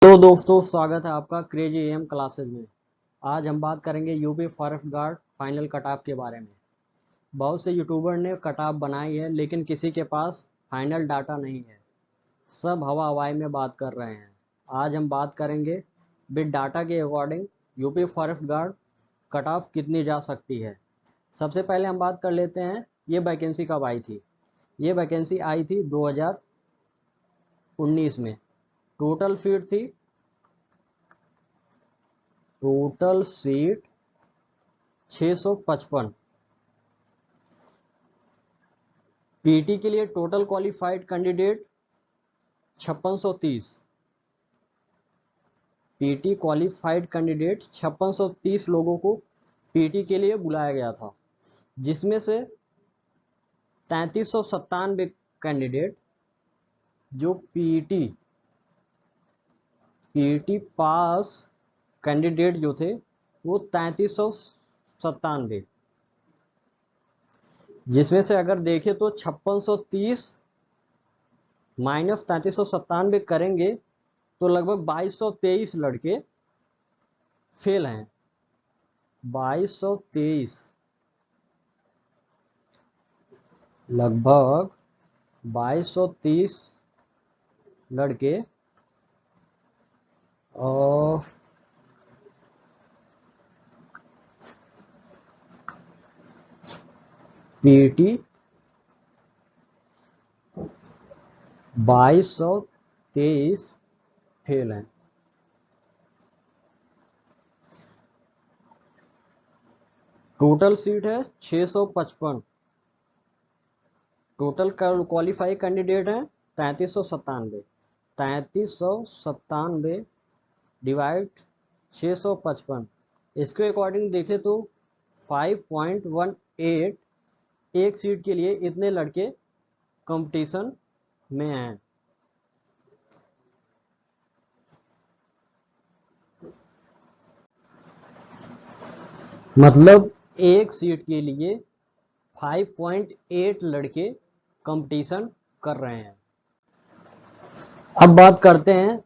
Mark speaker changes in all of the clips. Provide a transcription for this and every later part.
Speaker 1: तो दोस्तों स्वागत है आपका क्रेजी एम क्लासेज में। आज हम बात करेंगे UP forest guard final cut off के बारे में। बहुत से यूट्यूबर ने कट ऑफ बनाई है लेकिन किसी के पास फाइनल डाटा नहीं है। सब हवा हवाई में बात कर रहे हैं। आज हम बात करेंगे विद डाटा के according UP forest guard cut off कितनी जा सकती है। सबसे पहले हम बात कर लेते हैं ये वैकेंसी कब आई थी। ये वैकेंसी आई थी 2019 में। Total seat 655। पीटी के लिए total qualified candidate 5630। PT qualified candidate 5630 लोगों को पीटी के लिए बुलाया गया था, जिसमें से 3397 कैंडिडेट जो पीटी पास कैंडिडेट जो थे वो 3397, जिसमें से अगर देखें तो 5630 माइनस 3397 करेंगे तो लगभग 2223 लड़के फेल हैं। 2223 लगभग 2230 लड़के और पीटी 2223 फेल हैं। टोटल सीट है 655। टोटल क्वालिफाई कैंडिडेट हैं 3397। 3397 डिवाइड 655, इसके अकॉर्डिंग देखें तो 5.18 एक सीट के लिए इतने लड़के कंपटीशन में हैं। मतलब एक सीट के लिए 5.8 लड़के कंपटीशन कर रहे हैं। अब बात करते हैं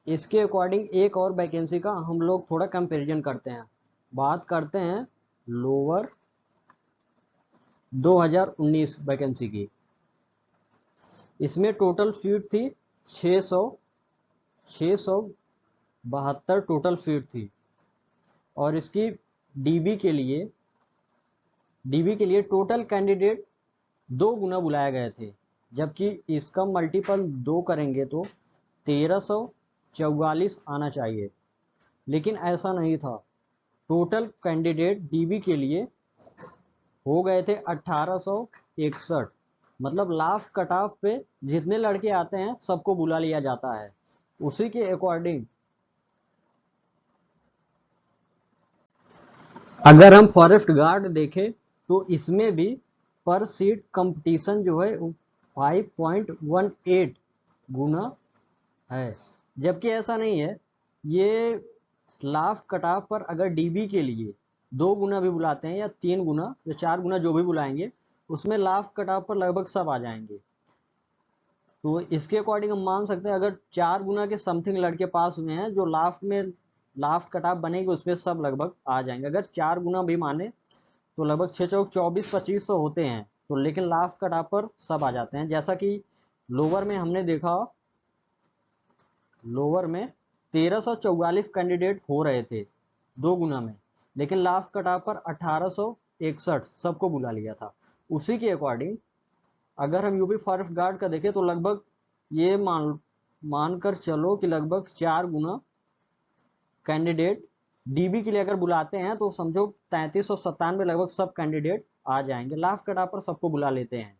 Speaker 1: इसके अकॉर्डिंग एक और वैकेंसी का, हम लोग थोड़ा कंपैरिजन करते हैं। बात करते हैं लोअर 2019 वैकेंसी की। इसमें टोटल सीट थी 672 टोटल सीट थी। और इसकी डीबी के लिए टोटल कैंडिडेट 2 गुना बुलाए गए थे, जबकि इसका मल्टीपल 2 करेंगे तो 1344 आना चाहिए, लेकिन ऐसा नहीं था। टोटल कैंडिडेट डीबी के लिए हो गए थे 1861। मतलब लास्ट कट ऑफ पे जितने लड़के आते हैं सबको बुला लिया जाता है। उसी के अकॉर्डिंग अगर हम फॉरेस्ट गार्ड देखें तो इसमें भी पर सीट कंपटीशन जो है 5.18 गुना है, जबकि ऐसा नहीं है। ये लास्ट कट ऑफ पर अगर डीबी के लिए 2 गुना भी बुलाते हैं या 3 गुना या 4 गुना जो भी बुलाएंगे, उसमें लास्ट कट ऑफ पर लगभग सब आ जाएंगे। तो इसके अकॉर्डिंग हम मान सकते हैं अगर 4 गुना के समथिंग लड़के पास हुए हैं, जो लास्ट कट ऑफ बनेगी उसमें सब लगभग आ जाएंगे। अगर 4 गुना भी माने तो लगभग 6 चौक 24-25 होते हैं, तो लेकिन लास्ट कट ऑफ पर सब आ जाते हैं। जैसा कि लोअर में हमने देखा, लोअर में 1344 कैंडिडेट हो रहे थे 2 गुना में, लेकिन लास्ट कट ऑफ पर 1861 सबको बुला लिया था। उसी के अकॉर्डिंग अगर हम यूपी फॉरेस्ट गार्ड का देखें तो लगभग ये मानकर चलो कि लगभग 4 गुना कैंडिडेट डीबी के लिए अगर बुलाते हैं तो समझो 3397 लगभग सब कैंडिडेट आ जाएंगे। लास्ट कट ऑफ पर सबको बुला लेते हैं।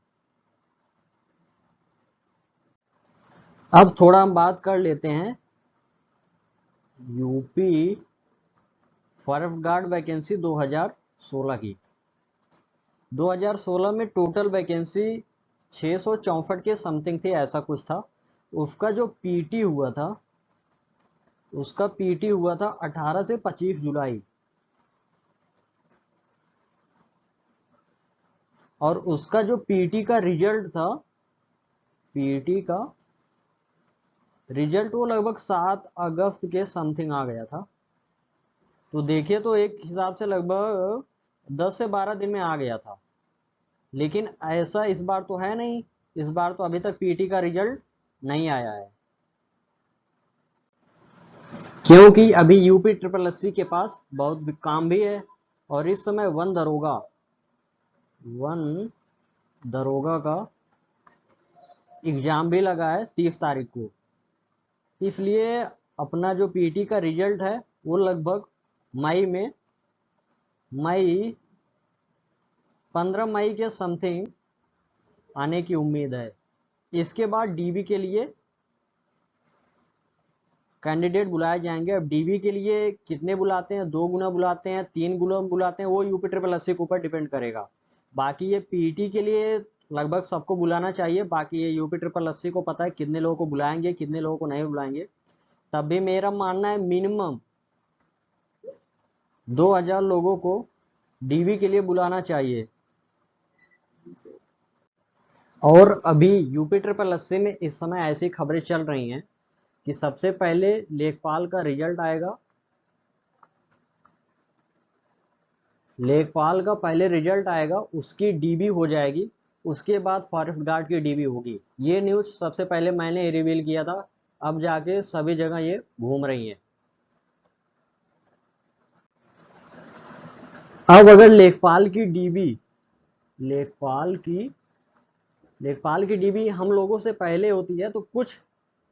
Speaker 1: अब थोड़ा हम बात कर लेते हैं यूपी फॉरेस्ट गार्ड वैकेंसी 2016 की। 2016 में टोटल वैकेंसी 664 के समथिंग थी, ऐसा कुछ था। उसका जो पीटी हुआ था 18 से 25 जुलाई, और उसका जो पीटी का रिजल्ट था, पीटी का रिजल्ट वो लगभग 7 अगस्त के समथिंग आ गया था। तो देखिए तो एक हिसाब से लगभग 10 से 12 दिन में आ गया था। लेकिन ऐसा इस बार तो है नहीं, इस बार तो अभी तक पीटी का रिजल्ट नहीं आया है, क्योंकि अभी यूपी ट्रिपल एससी के पास बहुत भी काम भी है। और इस समय वन दरोगा का एग्जाम भी लगा है 30 तारीख को। इसलिए अपना जो पीटी का रिजल्ट है वो लगभग मई में, मई 15 मई के समथिंग आने की उम्मीद है। इसके बाद डीबी के लिए कैंडिडेट बुलाए जाएंगे। अब डीबी के लिए कितने बुलाते हैं, 2 गुना बुलाते हैं, 3 गुना बुलाते हैं, वो यूपी ट्रिपल एससी के ऊपर डिपेंड करेगा। बाकी ये पीटी के लिए लगभग सबको बुलाना चाहिए। बाकी ये यूपी ट्रिपल एससी को पता है कितने लोगों को बुलाएंगे, कितने लोगों को नहीं बुलाएंगे। तब भी मेरा मानना है मिनिमम 2000 लोगों को डीवी के लिए बुलाना चाहिए। और अभी यूपी ट्रिपल एससी में इस समय ऐसी खबरें चल रही हैं कि सबसे पहले लेखपाल का रिजल्ट आएगा, लेखपाल का पहले रिजल्ट आएगा, उसकी डीबी हो जाएगी, उसके बाद फॉरेस्ट गार्ड की डीबी होगी। ये न्यूज़ सबसे पहले मैंने रिवील किया था, अब जाके सभी जगह ये घूम रही है। अब अगर लेखपाल की डीबी, लेखपाल की डीबी हम लोगों से पहले होती है, तो कुछ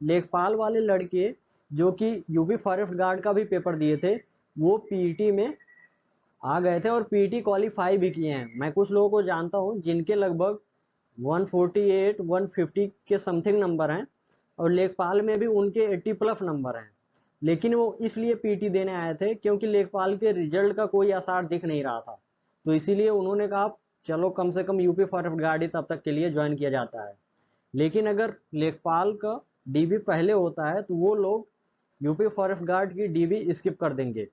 Speaker 1: लेखपाल वाले लड़के जो कि यूपी फॉरेस्ट गार्ड का भी पेपर दिए थे वो पीटी में आ गए थे और पीटी क्वालिफाई भी किए हैं। मैं कुछ लोगों को जानता हूं जिनके लगभग 148 150 के समथिंग नंबर हैं और लेखपाल में भी उनके 80 प्लस नंबर हैं। लेकिन वो इसलिए पीटी देने आए थे क्योंकि लेखपाल के रिजल्ट का कोई आसार दिख नहीं रहा था, तो इसीलिए उन्होंने कहा चलो कम से कम यूपी फॉरेस्ट गार्ड ही तब तक के लिए ज्वाइन किया जाता है। लेकिन अगर लेखपाल का डीबी पहले होता है तो वो लोग यूपी फॉरेस्ट गार्ड की डीबी स्किप कर देंगे।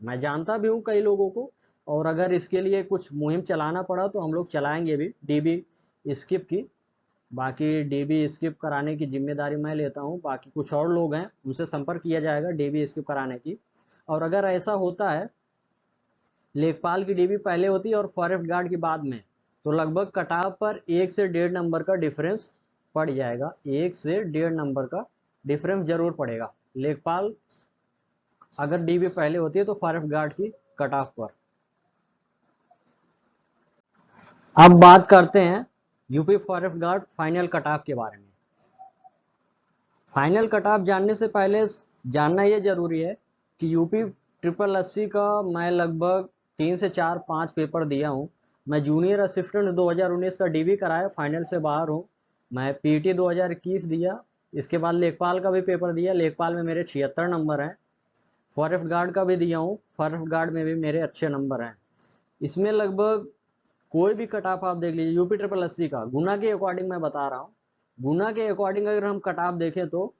Speaker 1: मैं जानता भी हूँ कई लोगों को, और अगर इसके लिए कुछ मुहिम चलाना पड़ा तो हम लोग चलाएंगे भी डीबी स्किप की। बाकी डीबी स्किप कराने की जिम्मेदारी मैं लेता हूँ, बाकी कुछ और लोग हैं उनसे संपर्क किया जाएगा डीबी स्किप कराने की। और अगर ऐसा होता है लेखपाल की डीबी पहले होती है और फॉरेस्ट गार्ड की बाद में, तो लगभग कटाव पर 1 से 1.5 नंबर का डिफरेंस पड़ जाएगा। 1 से 1.5 नंबर का डिफरेंस जरूर पड़ेगा लेखपाल अगर डीबी पहले होती है तो फॉरेस्ट गार्ड की कट ऑफ पर। अब बात करते हैं UP forest guard final cut off के बारे में। फाइनल कट ऑफ जानने से पहले जानना यह जरूरी है कि यूपी ट्रिपल एससी का मैं लगभग 3 से 4 5 पेपर दिया हूँ। मैं जूनियर असिस्टेंट 2019 का डीबी कराया, फाइनल से बाहर हूँ। मैं पीटी 2021 दिया, इसके बाद लेखपाल का भी पेपर दिया, लेखपाल में मेरे 76 नंबर हैं। फॉरेस्ट गार्ड का भी दिया हूँ, फॉरेस्ट गार्ड में भी मेरे अच्छे नंबर हैं। इसमें लगभग कोई भी कट ऑफ आप देख लीजिए, यूपी ट्रिपल एससी का गुना के अकॉर्डिंग मैं बता रहा हूँ, गुना के अकॉर्डिंग अगर हम कट ऑफ देखें तो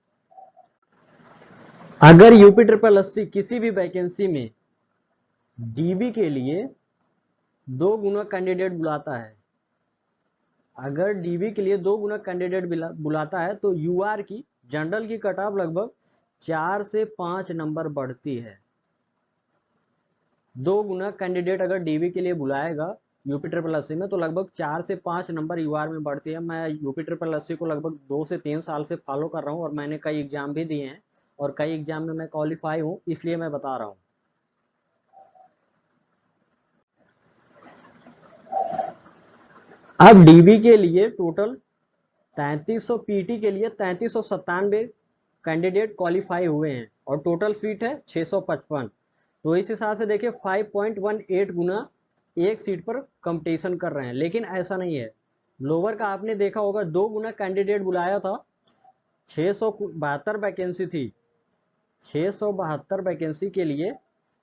Speaker 1: अगर यूपी ट्रिपल एससी किसी भी वैकेंसी में डीबी के लिए 2 गुना कैंडिडेट बुलाता है, अगर डीबी के लिए 2 गुना कैंडिडेट बुलाता है तो यूआर की जनरल की कट ऑफ लगभग 4 से 5 नंबर बढ़ती है। 2 गुना कैंडिडेट अगर डीबी के लिए बुलाएगा यूपी ट्रिपल एससी में तो लगभग 4 से 5 नंबर यूआर में बढ़ती है। मैं यूपी ट्रिपल एससी को लगभग 2 से 3 साल से फॉलो कर रहा हूँ और मैंने कई एग्जाम भी दिए हैं और कई एग्जाम में मैं क्वालिफाई हूँ, इसलिए मैं बता रहा हूँ। अब डीबी के लिए टोटल 3300, पीटी के लिए 3397 कैंडिडेट क्वालिफाई हुए हैं और टोटल सीट है 655। तो इस हिसाब से देखिए 5.18 गुना एक सीट पर कंपटीशन कर रहे हैं। लेकिन ऐसा नहीं है, लोअर का आपने देखा होगा 2 गुना कैंडिडेट बुलाया था, 672 वैकेंसी थी, 672 वैकेंसी के लिए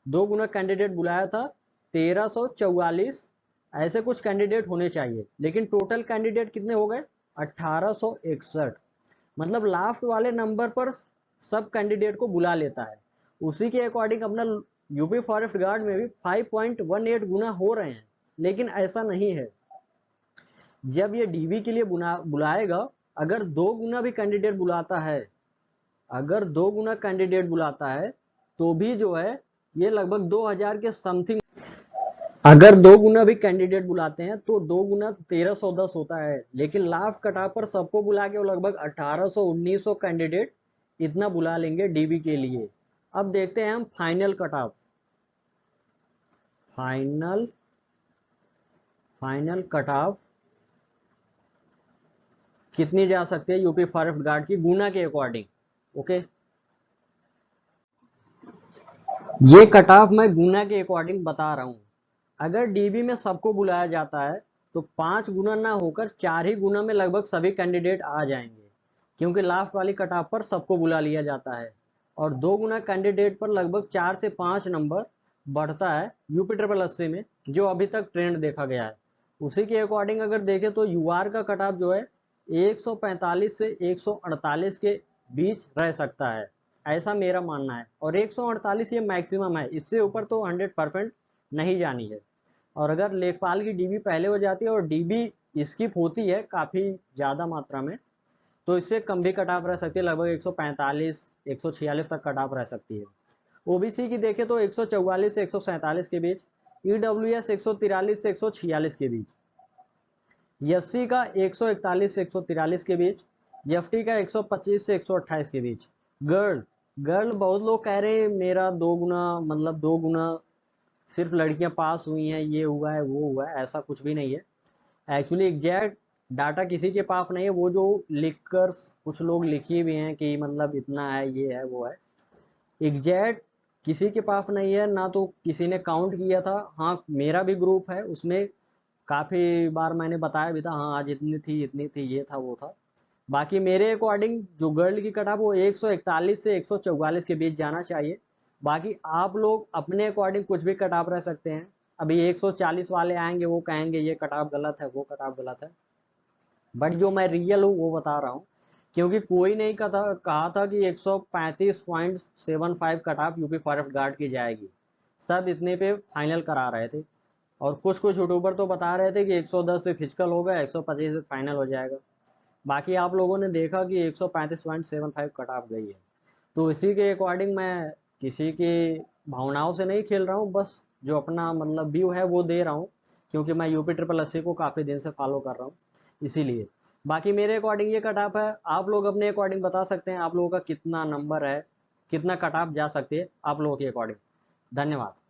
Speaker 1: 2 गुना कैंडिडेट बुलाया था, 1344 ऐसे कुछ कैंडिडेट होने चाहिए, लेकिन टोटल कैंडिडेट कितने हो गए 1861। मतलब लास्ट वाले नंबर पर सब कैंडिडेट को बुला लेता है। उसी के अकॉर्डिंग अपना यूपी फॉरेस्ट गार्ड में भी 5.18 गुना हो रहे हैं। लेकिन ऐसा नहीं है, जब ये डीबी के लिए बुलाएगा, अगर 2 गुना भी कैंडिडेट बुलाता है अगर 2 गुना कैंडिडेट बुलाता है तो भी जो है ये लगभग 2000 के समथिंग। अगर 2 गुना भी कैंडिडेट बुलाते हैं तो 2 गुना 1310 होता है, लेकिन लास्ट कट ऑफ पर सबको बुला के वो लगभग 1800-1900 कैंडिडेट इतना बुला लेंगे डीबी के लिए। अब देखते हैं हम final cut off. Final cut off कितनी जा सकती है यूपी फॉरेस्ट गार्ड की गुना के अकॉर्डिंग। ओके, ये कट ऑफ मैं गुना के अकॉर्डिंग बता रहा हूं। अगर डीबी में सबको बुलाया जाता है तो 5 गुना ना होकर 4 ही गुना में लगभग सभी कैंडिडेट आ जाएंगे, क्योंकि लास्ट वाली कट ऑफ पर सबको बुला लिया जाता है। और 2 गुना कैंडिडेट पर लगभग 4 से 5 नंबर बढ़ता है यूपी ट्रिपल एससी में, जो अभी तक ट्रेंड देखा गया है। उसी के अकॉर्डिंग अगर देखें तो यूआर का कट ऑफ जो है 145 से 148 के बीच रह सकता है, ऐसा मेरा मानना है। और 148 ये मैक्सिमम है, इससे ऊपर तो 100% नहीं जानी है। और अगर लेखपाल की डीबी पहले हो जाती है और डीबी स्किप होती है काफ़ी ज़्यादा मात्रा में, तो इससे कम भी कट ऑफ रह सकती है, लगभग 145 146 तक कट ऑफ रह सकती है। ओबीसी की देखें तो 144 से 147 के बीच, ईडब्ल्यूएस 143 से 146 के बीच, एससी का 141 से 143 के बीच, एफटी का 125 से 128 के बीच। गर्ल गर्ल बहुत लोग कह रहे हैं मेरा 2 गुना, मतलब 2 गुना सिर्फ लड़कियां पास हुई हैं, ये हुआ है वो हुआ है, ऐसा कुछ भी नहीं है। एक्चुअली एग्जैक्ट डाटा किसी के पास नहीं है, वो जो लिख कर कुछ लोग लिखे भी हैं कि मतलब इतना है, ये है वो है, एग्जैक्ट किसी के पास नहीं है ना, तो किसी ने काउंट किया था। हाँ, मेरा भी ग्रुप है, उसमें काफ़ी बार मैंने बताया भी था, हाँ आज इतनी थी, ये था वो था। बाकी मेरे अकॉर्डिंग जो गर्ल की कट ऑफ वो 141 से 144 के बीच जाना चाहिए। बाकी आप लोग अपने अकॉर्डिंग कुछ भी कट ऑफ रह सकते हैं। अभी 140 वाले आएंगे, वो कहेंगे ये कट ऑफ गलत है, वो कट ऑफ गलत है, बट जो मैं रियल हूँ वो बता रहा हूँ। क्योंकि कोई नहीं कहा था कि 135.75 cut off UP forest guard की जाएगी, सब इतने पे फाइनल करा रहे थे। और कुछ कुछ यूट्यूबर तो बता रहे थे कि 110 पे फिजिकल होगा, 125 पे फाइनल हो जाएगा। बाकी आप लोगों ने देखा कि 135.75 कट ऑफ गई है। तो इसी के अकॉर्डिंग मैं किसी की भावनाओं से नहीं खेल रहा हूँ, बस जो अपना मतलब व्यू है वो दे रहा हूँ, क्योंकि मैं यूपी ट्रिपल एससी को काफ़ी दिन से फॉलो कर रहा हूँ इसीलिए। बाकी मेरे अकॉर्डिंग ये कट ऑफ है, आप लोग अपने अकॉर्डिंग बता सकते हैं आप लोगों का कितना नंबर है, कितना कट ऑफ जा सकती है आप लोगों के अकॉर्डिंग। धन्यवाद।